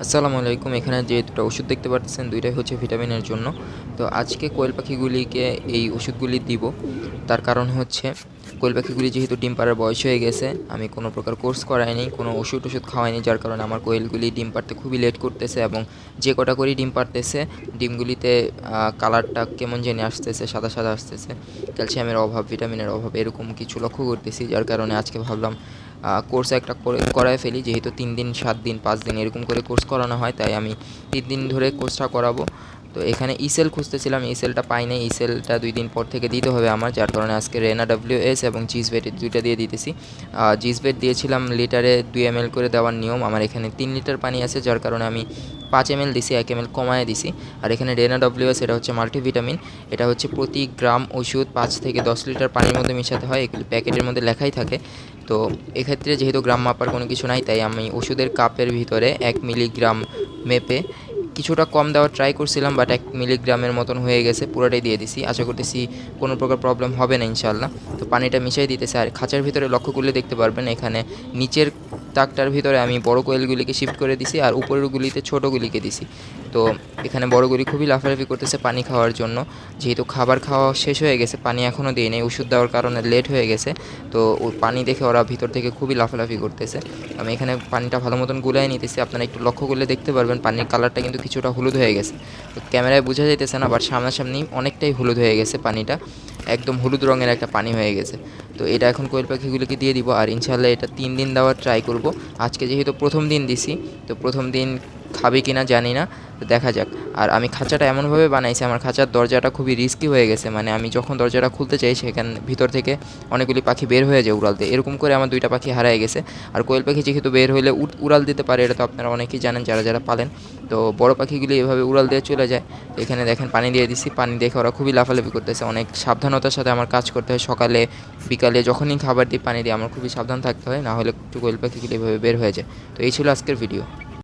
আসসালামু আলাইকুম। এখানে যে দুটো ওষুধ দেখতে পাচ্ছেন, দুইটাই হচ্ছে ভিটামিনের জন্য। তো আজকে কোয়েল পাখিগুলিকে এই ওষুধগুলি দিব। তার কারণ হচ্ছে কোয়েল পাখিগুলি যেহেতু ডিম পাড়ার বয়স হয়ে গেছে, আমি কোনো প্রকার কোর্স করাইনি, কোনো ওষুধ খাওয়াইনি, যার কারণে আমার কোয়েলগুলি ডিম পাড়তে খুবই লেট করতেছে এবং যে কটা করেই ডিম পাড়তেছে ডিমগুলিতে কালারটা কেমন জানি আসতেছে, সাদা সাদা আসতেছে। ক্যালসিয়ামের অভাব, ভিটামিনের অভাব এরকম কিছু লক্ষ্য করতেছি, যার কারণে আজকে ভাবলাম কোর্স একটা করায় ফেলি। যেহেতু 3 দিন, 7 দিন, 5 দিন এরকম করে কোর্স করানো হয়, তাই আমি 3 দিন ধরে কোর্সটা করাবো। তো এখানে ইসেল খুঁজতেছিলাম, ইসেলটা পাই নাই। ইসেলটা 2 দিন পর থেকে দিতে হবে আমার, যার কারণে আজকে রেনা WS এবং জিসভেট দুইটা দিয়ে দিতেছি। জিসভেট দিয়েছিলাম লিটারে 2 ml করে দেওয়ার নিয়ম। আমার এখানে 3 লিটার পানি আছে, যার কারণে আমি 5 ml দিছি, 1 ml কমায় দিছি। আর এখানে রেনা WS, এটা হচ্ছে মাল্টিভিটামিন। এটা হচ্ছে প্রতি গ্রাম ওষুধ 5 থেকে 10 লিটার পানির মধ্যে মিশাতে হয়, এগুলি প্যাকেটের মধ্যে লেখাই থাকে। তো এক্ষেত্রে যেহেতু গ্রাম মাপার কোনো কিছু নাই, তাই আমি ওষুধের কাপের ভিতরে 1 মিলিগ্রাম মেপে কিছুটা কম দেওয়ার ট্রাই করছিলাম, বাট 1 মিলিগ্রামের মতন হয়ে গেছে, পুরোটাই দিয়ে দিছি। আশা করতেছি কোনো প্রকার প্রবলেম হবে না ইনশাআল্লাহ। তো পানিটা মিশিয়ে দিতেছে। আর খাঁচার ভিতরে লক্ষ্য করলে দেখতে পারবেন, এখানে নিচের তাকটার ভিতরে আমি বড় কোয়েলগুলিকে শিফট করে দিছি আর উপরের গুলিতে ছোটোগুলিকে দিছি। তো এখানে বড়গুলি খুবই লাফালাফি করতেছে পানি খাওয়ার জন্য। যেহেতু খাবার খাওয়া শেষ হয়ে গেছে, পানি এখনও দিই নেই, ওষুধ দেওয়ার কারণে লেট হয়ে গেছে। তো পানি দেখে ওরা ভিতর থেকে খুবই লাফালাফি করতেছে। আমি এখানে পানিটা ভালো মতন গুলায় নিতেছি। আপনারা একটু লক্ষ্য করলে দেখতে পারবেন পানির কালারটা কিন্তু কিছুটা হলুদ হয়ে গেছে। তো ক্যামেরায় বোঝা যাইতেছে না, বাট সামনাসামনি অনেকটাই হলুদ হয়ে গেছে পানিটা। একদম হলুদ রঙের একটা পানি হয়ে গেছে। তো এটা এখন কোয়েল পাখিগুলোকে দিয়ে দিব, আর ইনশাআল্লাহ এটা 3 দিন দেওয়ার ট্রাই করব। আজকে যেহেতু প্রথম দিন দিছি, তো প্রথম দিন খাবে কি না জানি না, তো দেখা যাক। আর আমি খাঁচাটা এমনভাবে বানাইছি, আমার খাঁচার দরজাটা খুবই রিস্কি হয়ে গেছে। মানে আমি যখন দরজাটা খুলতে চাই, সেখান ভিতর থেকে অনেকগুলি পাখি বের হয়ে যায় উড়াল দিয়ে। এরকম করে আমার 2টা পাখি হারায় গেছে। আর কোয়েল পাখি যেহেতু বের হইলে উড়াল দিতে পারে, এটা তো আপনারা অনেকেই জানেন যারা যারা পালেন। তো বড় পাখিগুলি এভাবে উড়াল দিয়ে চলে যায়। তো এখানে দেখেন পানি দিয়ে দিছি, পানি দেখে ওরা খুবই লাফালাফি করতেছে। অনেক সাবধানতার সাথে আমার কাজ করতে হয়, সকালে বিকালে যখনই খাবার দিই, পানি দিই, আমার খুবই সাবধান থাকতে হয়, না হলে একটু কোয়েল পাখিগুলি এভাবে বের হয়ে যায়। তো এই ছিল আজকের ভিডিও।